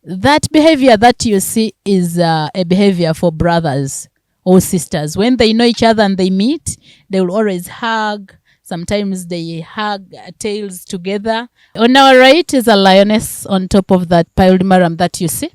That behavior that you see is a behavior for brothers or sisters. When they know each other and they meet, they will always hug. Sometimes they hug tails together. On our right is a lioness on top of that piled maram that you see.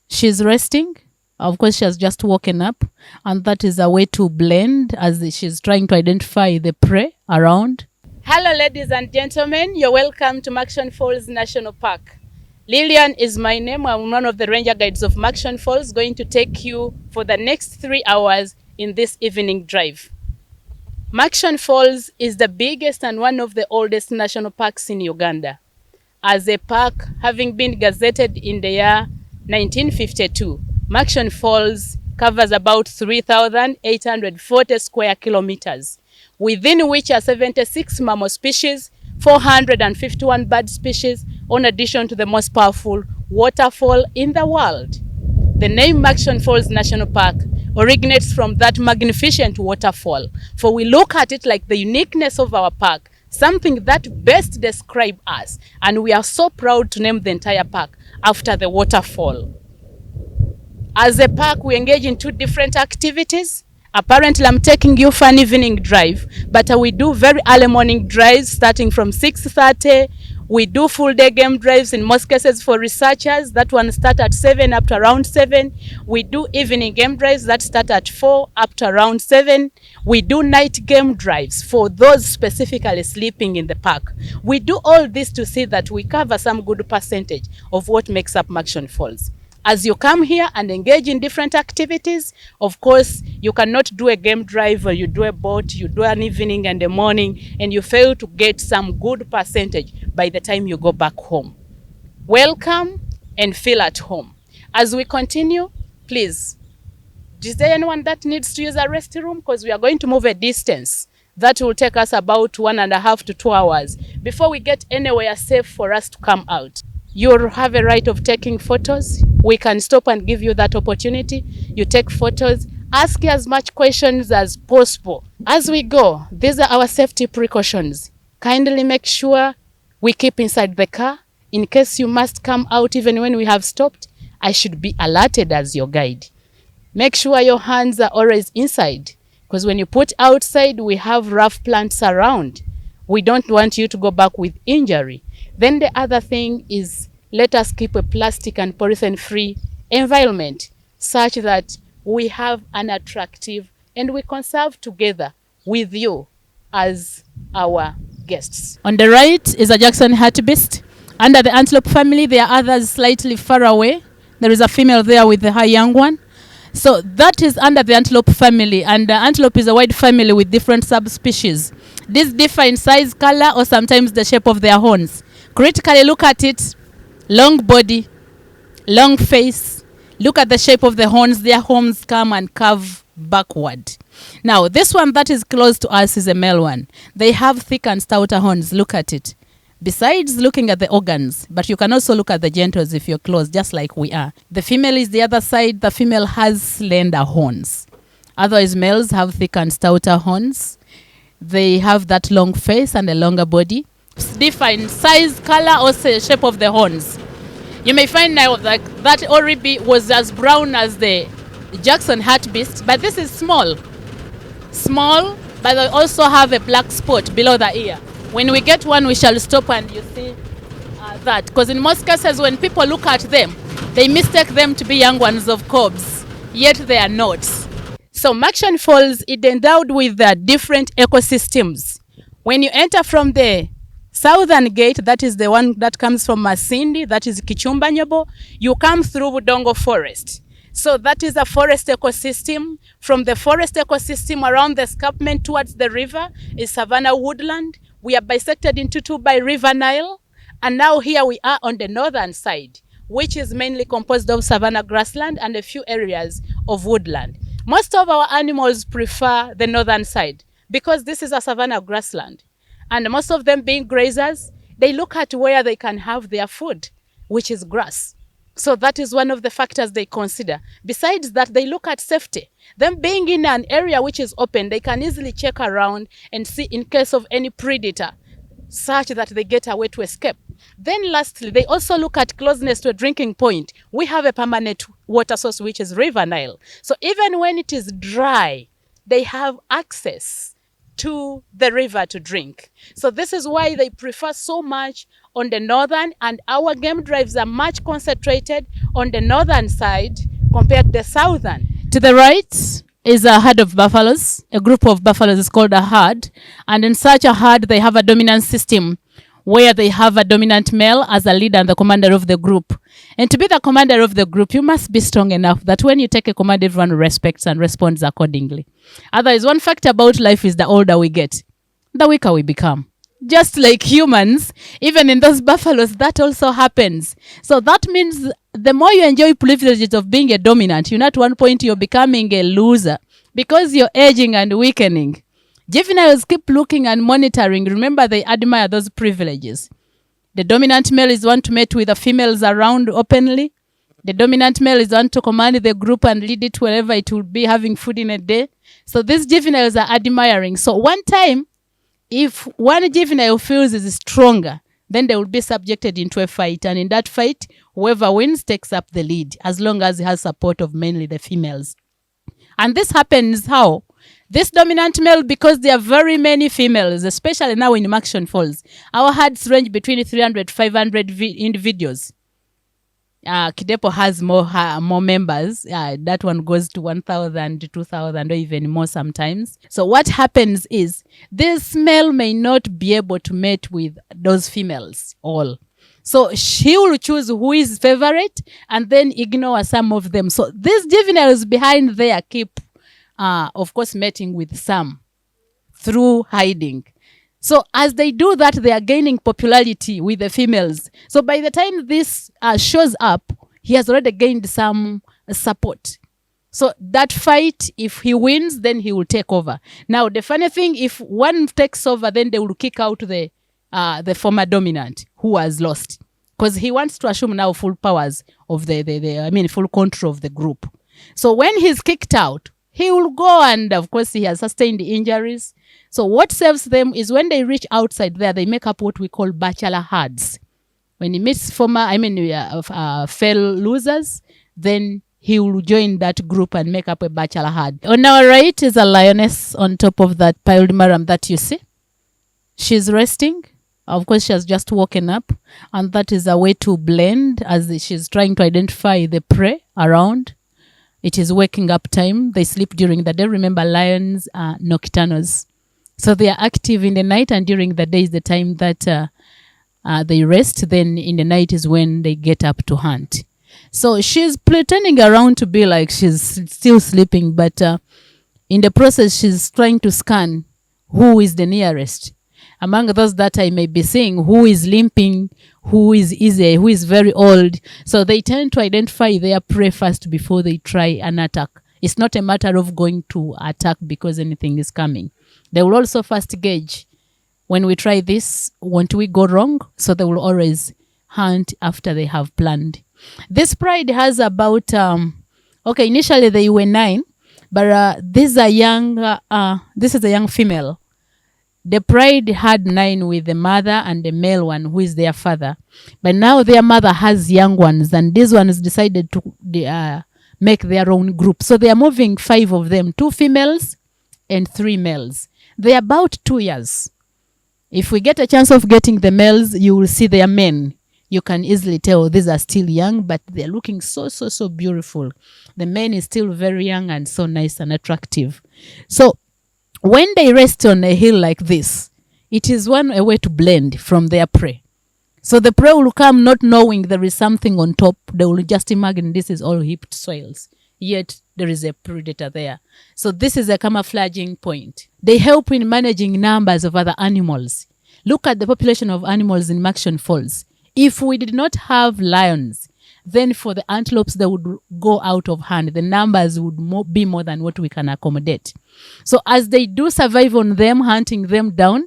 She's resting. Of course, she has just woken up, and that is a way to blend as she's trying to identify the prey around. Hello, ladies and gentlemen. You're welcome to Murchsion Falls National Park. Lillian is my name. I'm one of the ranger guides of Murchsion Falls, going to take you for the next 3 hours in this evening drive. Murchsion Falls is the biggest and one of the oldest national parks in Uganda. As a park, having been gazetted in the year 1952, Murchsion Falls covers about 3,840 square kilometers, within which are 76 mammal species, 451 bird species, in addition to the most powerful waterfall in the world. The name Murchsion Falls National Park originates from that magnificent waterfall, for we look at it like the uniqueness of our park, something that best describes us, and we are so proud to name the entire park after the waterfall. As a park, we engage in 2 different activities. Apparently, I'm taking you for an evening drive, but we do very early morning drives starting from 6:30. We do full day game drives in most cases for researchers. That one start at 7 up to around 7. We do evening game drives that start at 4 up to around 7. We do night game drives for those specifically sleeping in the park. We do all this to see that we cover some good percentage of what makes up Murchsion Falls. As you come here and engage in different activities, of course, you cannot do a game drive or you do a boat, you do an evening and a morning, and you fail to get some good percentage by the time you go back home. Welcome and feel at home. As we continue, please, is there anyone that needs to use a restroom? Because we are going to move a distance that will take us about 1.5 to 2 hours before we get anywhere safe for us to come out. You'll have a right of taking photos. We can stop and give you that opportunity. You take photos, ask as much questions as possible. As we go, these are our safety precautions. Kindly make sure we keep inside the car. In case you must come out even when we have stopped, I should be alerted as your guide. Make sure your hands are always inside, because when you put outside, we have rough plants around. We don't want you to go back with injury. Then the other thing is, let us keep a plastic and polythene-free environment such that we have an attractive and we conserve together with you as our guests. On the right is a Jackson hartebeest. Under the antelope family, there are others slightly far away. There is a female there with her young one. So that is under the antelope family, and the antelope is a wide family with different subspecies. These differ in size, color, or sometimes the shape of their horns. Critically look at it. Long body, long face. Look at the shape of the horns. Their horns come and curve backward. Now, this one that is close to us is a male one. They have thick and stouter horns. Look at it. Besides looking at the organs, but you can also look at the genitals if you're close, just like we are. The female is the other side. The female has slender horns. Otherwise, males have thick and stouter horns. They have that long face and a longer body. Different size, color, or shape of the horns. You may find now that oribi was as brown as the Jackson hartebeest, but this is small, but they also have a black spot below the ear. When we get one, we shall stop and you see that, because in most cases when people look at them, they mistake them to be young ones of cobs, yet they are not. So Murchsion Falls is endowed with different ecosystems. When you enter from the southern gate, that is the one that comes from Masindi, that is Kichumbanyobo, you come through Budongo Forest. So that is a forest ecosystem. From the forest ecosystem around the escarpment towards the river is savanna woodland. We are bisected into 2 by River Nile. And now here we are on the northern side, which is mainly composed of savanna grassland and a few areas of woodland. Most of our animals prefer the northern side because this is a savanna grassland. And most of them being grazers, they look at where they can have their food, which is grass. So that is one of the factors they consider. Besides that, they look at safety. Them being in an area which is open, they can easily check around and see in case of any predator such that they get a way to escape. Then lastly, they also look at closeness to a drinking point. We have a permanent water source, which is River Nile. So even when it is dry, they have access to the river to drink. So this is why they prefer so much on the northern, and our game drives are much concentrated on the northern side compared to the southern. To the right is a herd of buffaloes. A group of buffaloes is called a herd. And in such a herd, they have a dominant system where they have a dominant male as a leader and the commander of the group. And to be the commander of the group, you must be strong enough that when you take a command, everyone respects and responds accordingly. Otherwise, one fact about life is the older we get, the weaker we become. Just like humans, even in those buffaloes, that also happens. So that means the more you enjoy privileges of being a dominant, at one point you're becoming a loser because you're aging and weakening. Juveniles keep looking and monitoring. Remember, they admire those privileges. The dominant male is one to mate with the females around openly. The dominant male is one to command the group and lead it wherever it will be having food in a day. So these juveniles are admiring. So one time, if one juvenile feels is stronger, then they will be subjected into a fight. And in that fight, whoever wins takes up the lead, as long as he has support of mainly the females. And this happens how? This dominant male, because there are very many females, especially now in Murchsion Falls, our herds range between 300 to 500 individuals. Kidepo has more members. That one goes to 1,000 to 2,000 or even more sometimes. So what happens is this male may not be able to mate with those females all. So she will choose who is favorite and then ignore some of them. So these juveniles behind there keep, of course, mating with some through hiding. So as they do that, they are gaining popularity with the females. So by the time this shows up, he has already gained some support. So that fight, if he wins, then he will take over. Now, the funny thing, if one takes over, then they will kick out the former dominant who has lost. Because he wants to assume now full powers of full control of the group. So when he's kicked out, he will go, and of course he has sustained injuries. So what saves them is when they reach outside there, they make up what we call bachelor herds. When he meets fellow losers, then he will join that group and make up a bachelor herd. On our right is a lioness on top of that piled maram that you see. She's resting. Of course, she has just woken up, and that is a way to blend as she's trying to identify the prey around. It is waking up time. They sleep during the day. Remember, lions are nocturnals. So they are active in the night, and during the day is the time that they rest. Then in the night is when they get up to hunt. So she's pretending around to be like she's still sleeping, but in the process, she's trying to scan who is the nearest. Among those that I may be seeing, who is limping, who is easy, who is very old. So they tend to identify their prey first before they try an attack. It's not a matter of going to attack because anything is coming. They will also first gauge, when we try this, won't we go wrong? So they will always hunt after they have planned. This pride has about, initially they were 9, but this is a young female. The pride had 9 with the mother and the male one who is their father. But now their mother has young ones, and these ones decided to make their own group. So they are moving 5 of them, 2 females and 3 males. They are about 2 years. If we get a chance of getting the males, you will see their men. You can easily tell these are still young, but they're looking so beautiful. The man is still very young and so nice and attractive. So when they rest on a hill like this, it is a way to blend from their prey. So the prey will come not knowing there is something on top. They will just imagine this is all heaped soils, yet there is a predator there. So this is a camouflaging point. They help in managing numbers of other animals. Look at the population of animals in Murchsion Falls. If we did not have lions, then for the antelopes, they would go out of hand. The numbers would be more than what we can accommodate. So as they do survive on them, hunting them down,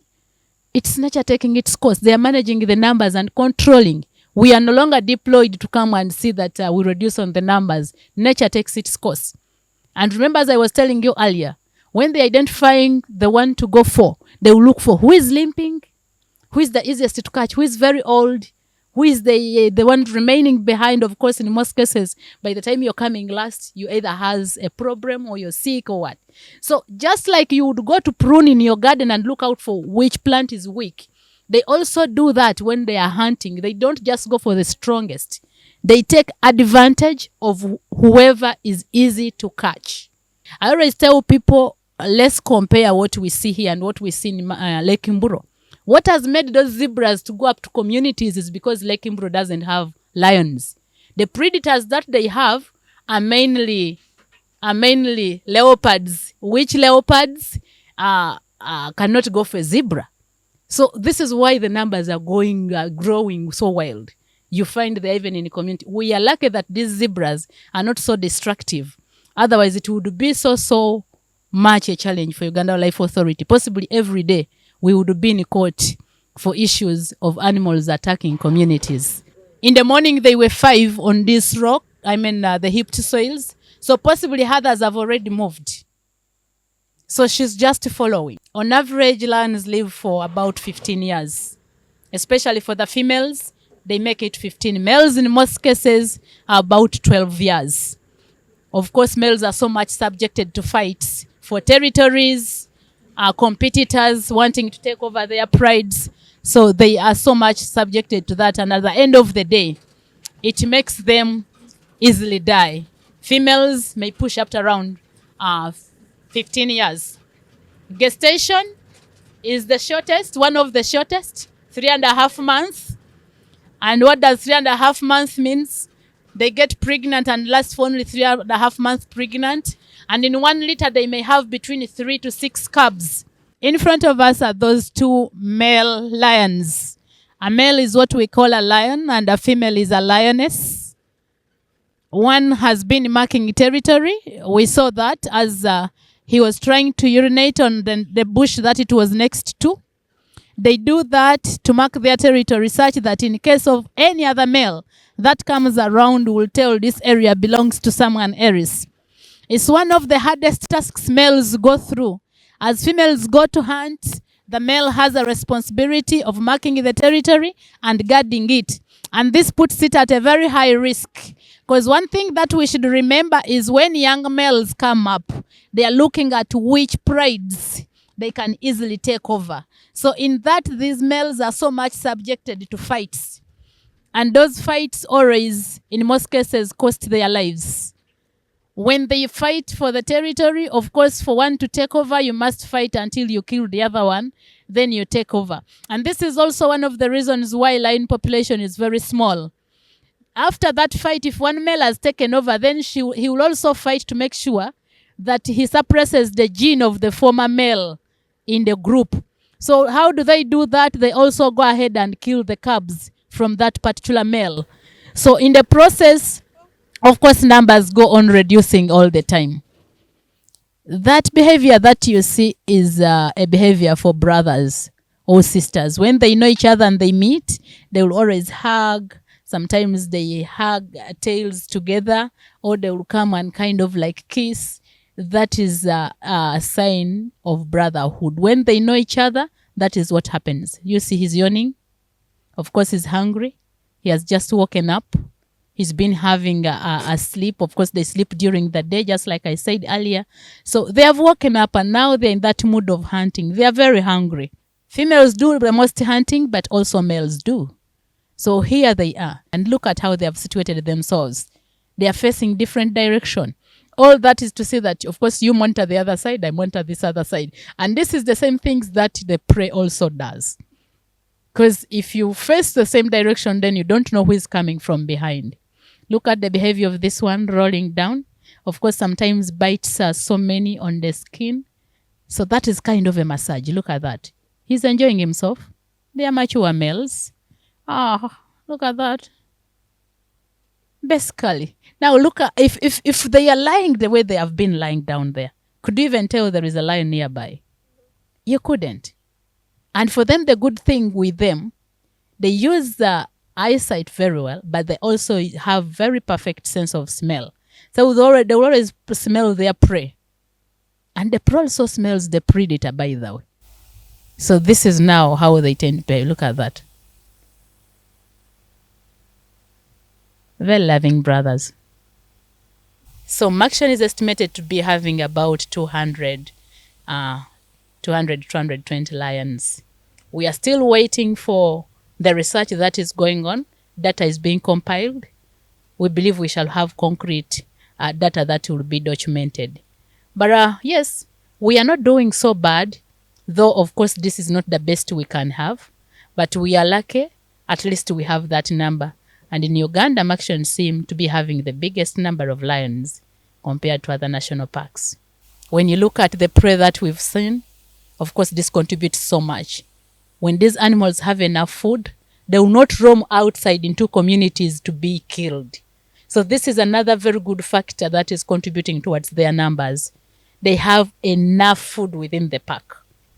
it's nature taking its course. They are managing the numbers and controlling. We are no longer deployed to come and see that we reduce on the numbers. Nature takes its course. And remember, as I was telling you earlier, when they're identifying the one to go for, they will look for who is limping, who is the easiest to catch, who is very old, who is the one remaining behind. Of course, in most cases, by the time you're coming last, you either has a problem or you're sick or what. So just like you would go to prune in your garden and look out for which plant is weak, they also do that when they are hunting. They don't just go for the strongest. They take advantage of whoever is easy to catch. I always tell people, let's compare what we see here and what we see in Lake Mburo. What has made those zebras to go up to communities is because Lake Mburo doesn't have lions. The predators that they have are mainly leopards, which leopards cannot go for zebra. So this is why the numbers are growing so wild. You find they're even in the community. We are lucky that these zebras are not so destructive. Otherwise, it would be so much a challenge for Uganda Wildlife Authority. Possibly every day, we would be in court for issues of animals attacking communities. In the morning, they were 5 on this rock, the heaped soils. So possibly others have already moved. So she's just following. On average, lions live for about 15 years. Especially for the females, they make it 15. Males, in most cases, are about 12 years. Of course, males are so much subjected to fights for territories, competitors wanting to take over their prides. So they are so much subjected to that. And at the end of the day, it makes them easily die. Females may push up to around 15 years. Gestation is the shortest, one of the shortest, 3.5 months. And what does 3.5 months means? They get pregnant and last for only 3.5 months pregnant. And in 1 liter, they may have between 3 to 6 cubs. In front of us are those 2 male lions. A male is what we call a lion and a female is a lioness. One has been marking territory. We saw that as he was trying to urinate on the bush that it was next to. They do that to mark their territory such that in case of any other male that comes around will tell this area belongs to someone else. It's one of the hardest tasks males go through. As females go to hunt, the male has a responsibility of marking the territory and guarding it. And this puts it at a very high risk. Because one thing that we should remember is when young males come up, they are looking at which prides they can easily take over. So in that, these males are so much subjected to fights. And those fights always, in most cases, cost their lives. When they fight for the territory, of course, for one to take over, you must fight until you kill the other one, then you take over. And this is also one of the reasons why lion population is very small. After that fight, if one male has taken over, then he will also fight to make sure that he suppresses the gene of the former male in the group. So how do they do that? They also go ahead and kill the cubs from that particular male. So in the process, of course, numbers go on reducing all the time. That behavior that you see is a behavior for brothers or sisters. When they know each other and they meet, they will always hug. Sometimes they hug tails together, or they will come and kind of like kiss. That is a sign of brotherhood. When they know each other, that is what happens. You see he's yawning. Of course, he's hungry. He has just woken up. He's been having a sleep. Of course, they sleep during the day, just like I said earlier. So they have woken up and now they're in that mood of hunting. They are very hungry. Females do the most hunting, but also males do. So here they are. And look at how they have situated themselves. They are facing different direction. All that is to say that, of course, you monitor the other side, I monitor this other side. And this is the same things that the prey also does. Because if you face the same direction, then you don't know who is coming from behind. Look at the behavior of this one rolling down. Of course, sometimes bites are so many on the skin. So that is kind of a massage. Look at that. He's enjoying himself. They are mature males. Look at that. Basically. Now look at, if they are lying the way they have been lying down there, could you even tell there is a lion nearby? You couldn't. And for them, the good thing with them, they use the eyesight very well, but they also have very perfect sense of smell. So they will always smell their prey. And the prey also smells the predator, by the way. So this is now how they tend to behave. Look at that. Very loving brothers. So Murchsion is estimated to be having about 200, 220 lions. We are still waiting for the research that is going on. Data is being compiled. We believe we shall have concrete data that will be documented. But yes, we are not doing so bad, though of course this is not the best we can have. But we are lucky, at least we have that number. And in Uganda, Murchsion seem to be having the biggest number of lions compared to other national parks. When you look at the prey that we've seen, of course this contributes so much. When these animals have enough food, they will not roam outside into communities to be killed. So this is another very good factor that is contributing towards their numbers. They have enough food within the park.